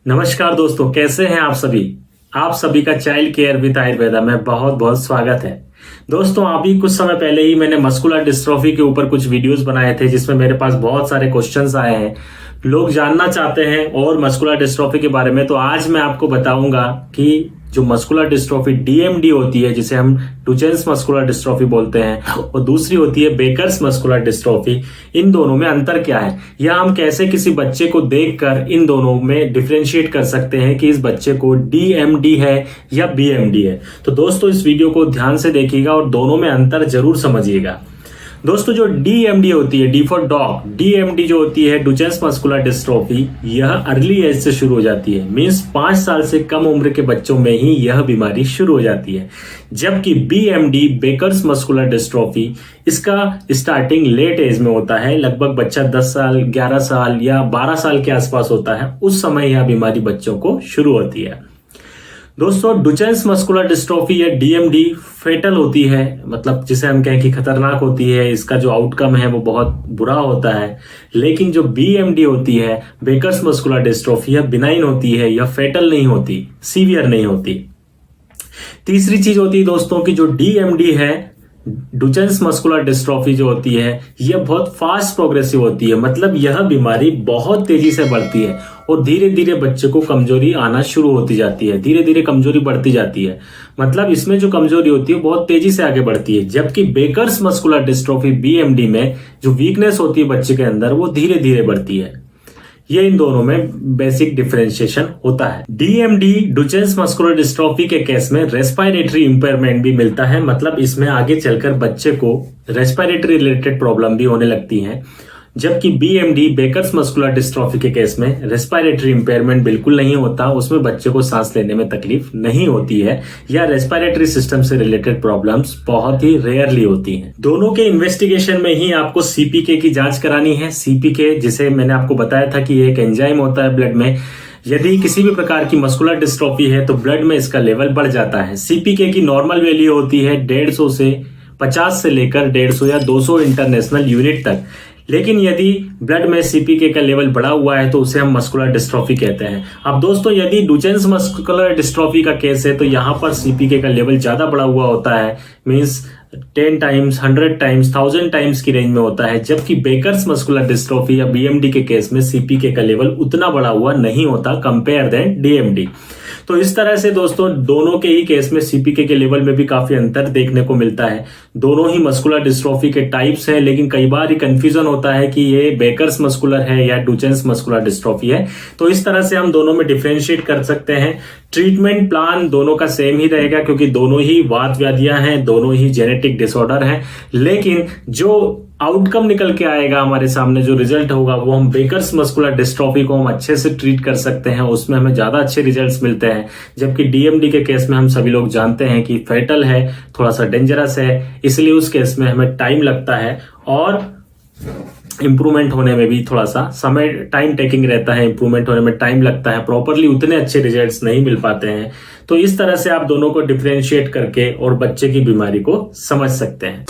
नमस्कार दोस्तों, कैसे हैं आप सभी। आप सभी का चाइल्ड केयर विद आयुर्वेदा में बहुत बहुत स्वागत है। दोस्तों, अभी कुछ समय पहले ही मैंने मस्कुलर डिस्ट्रॉफी के ऊपर कुछ वीडियोस बनाए थे जिसमें मेरे पास बहुत सारे क्वेश्चंस आए हैं। लोग जानना चाहते हैं और मस्कुलर डिस्ट्रॉफी के बारे में। तो आज मैं आपको बताऊंगा कि जो मस्कुलर डिस्ट्रॉफी डीएमडी होती है, जिसे हम डुचेन्स मस्कुलर डिस्ट्रॉफी बोलते हैं, और दूसरी होती है बेकर्स मस्कुलर डिस्ट्रॉफी, इन दोनों में अंतर क्या है, या हम कैसे किसी बच्चे को देखकर इन दोनों में डिफरेंशिएट कर सकते हैं कि इस बच्चे को डीएमडी है या बीएमडी है। तो दोस्तों, इस वीडियो को ध्यान से देखिएगा और दोनों में अंतर जरूर समझिएगा। दोस्तों, जो डीएमडी होती है, डी फॉर डॉग, डीएमडी जो होती है डुचेन्स मस्कुलर डिस्ट्रॉफी, यह अर्ली एज से शुरू हो जाती है। मींस 5 साल से कम उम्र के बच्चों में ही यह बीमारी शुरू हो जाती है। जबकि बीएमडी, बेकर्स मस्कुलर डिस्ट्रॉफी, इसका स्टार्टिंग लेट एज में होता है। लगभग बच्चा 10 साल, 11 साल या 12 साल के आसपास होता है, उस समय यह बीमारी बच्चों को शुरू होती है। दोस्तों, डुचेन्स मस्कुलर डिस्ट्रॉफी या डीएमडी फेटल होती है, मतलब जिसे हम कहें कि खतरनाक होती है। इसका जो आउटकम है वो बहुत बुरा होता है। लेकिन जो बीएमडी होती है, बेकर्स मस्कुलर डिस्ट्रॉफी, यह बिनाइन होती है, यह फेटल नहीं होती, सीवियर नहीं होती। तीसरी चीज होती है दोस्तों की जो डीएमडी है, डुचेन्स मस्कुलर डिस्ट्रॉफी जो होती है, यह बहुत फास्ट प्रोग्रेसिव होती है। मतलब यह बीमारी बहुत तेजी से बढ़ती है और धीरे धीरे बच्चे को कमजोरी आना शुरू होती जाती है, धीरे धीरे कमजोरी बढ़ती जाती है। मतलब इसमें जो कमजोरी होती है बहुत तेजी से आगे बढ़ती है। जबकि बेकर्स मस्कुलर डिस्ट्रॉफी बीएमडी में जो वीकनेस होती है बच्चे के अंदर, वो धीरे धीरे बढ़ती है। ये इन दोनों में बेसिक डिफरेंशिएशन होता है। डीएमडी, डुचेन्स मस्कुलर डिस्ट्रॉफी के केस में रेस्पिरेटरी इंपेयरमेंट भी मिलता है। मतलब इसमें आगे चलकर बच्चे को रेस्पिरेटरी रिलेटेड प्रॉब्लम भी होने लगती हैं। जबकि बीएमडी, बेकर्स मस्कुलर डिस्ट्रॉफी के केस में रेस्पिरेटरी इंपेयरमेंट बिल्कुल नहीं होता। उसमें बच्चे को सांस लेने में तकलीफ नहीं होती है, या रेस्पिरेटरी सिस्टम से रिलेटेड प्रॉब्लम्स बहुत ही रेयरली होती हैं। दोनों के इन्वेस्टिगेशन में ही आपको सीपीके की जांच करानी है। सीपीके, जिसे मैंने आपको बताया था कि एक एंजाइम होता है ब्लड में। यदि किसी भी प्रकार की मस्कुलर डिस्ट्रॉफी है तो ब्लड में इसका लेवल बढ़ जाता है। सीपीके की नॉर्मल वैल्यू होती है 150 से 50 से लेकर 150 या 200 इंटरनेशनल यूनिट तक। लेकिन यदि ब्लड में सीपीके का लेवल बढ़ा हुआ है तो उसे हम मस्कुलर डिस्ट्रॉफी कहते हैं। अब दोस्तों, यदि डुचेन्स मस्कुलर डिस्ट्रॉफी का केस है तो यहाँ पर सीपीके का लेवल ज्यादा बढ़ा हुआ होता है। मींस 10 टाइम्स, 100 टाइम्स, 1000 टाइम्स की रेंज में होता है। जबकि बेकर्स मस्कुलर डिस्ट्रॉफी या बीएमडी के केस में सीपीके का लेवल उतना बढ़ा हुआ नहीं होता कंपेयर देन डीएमडी। तो इस तरह से दोस्तों, दोनों के ही केस में सीपीके के लेवल में भी काफी अंतर देखने को मिलता है। दोनों ही मस्कुलर डिस्ट्रॉफी के टाइप्स हैं, लेकिन कई बार ये कंफ्यूजन होता है कि ये बेकर्स मस्कुलर है या डुचेन्स मस्कुलर डिस्ट्रॉफी है। तो इस तरह से हम दोनों में डिफरेंशिएट कर सकते हैं। ट्रीटमेंट प्लान दोनों का सेम ही रहेगा, क्योंकि दोनों ही वात व्याधियां हैं, दोनों ही जेनेटिक डिसऑर्डर हैं। लेकिन जो आउटकम निकल के आएगा हमारे सामने, जो रिजल्ट होगा, वो हम बेकर्स मस्कुलर डिस्ट्रॉफी को हम अच्छे से ट्रीट कर सकते हैं, उसमें हमें ज्यादा अच्छे रिजल्ट्स मिलते हैं। जबकि डीएमडी के केस में हम सभी लोग जानते हैं कि फेटल है, थोड़ा सा डेंजरस है, इसलिए उस केस में हमें टाइम लगता है और इंप्रूवमेंट होने में भी थोड़ा सा समय, टाइम टेकिंग रहता है, इंप्रूवमेंट होने में टाइम लगता है, प्रॉपरली उतने अच्छे रिजल्ट्स नहीं मिल पाते हैं। तो इस तरह से आप दोनों को डिफरेंशिएट करके और बच्चे की बीमारी को समझ सकते हैं।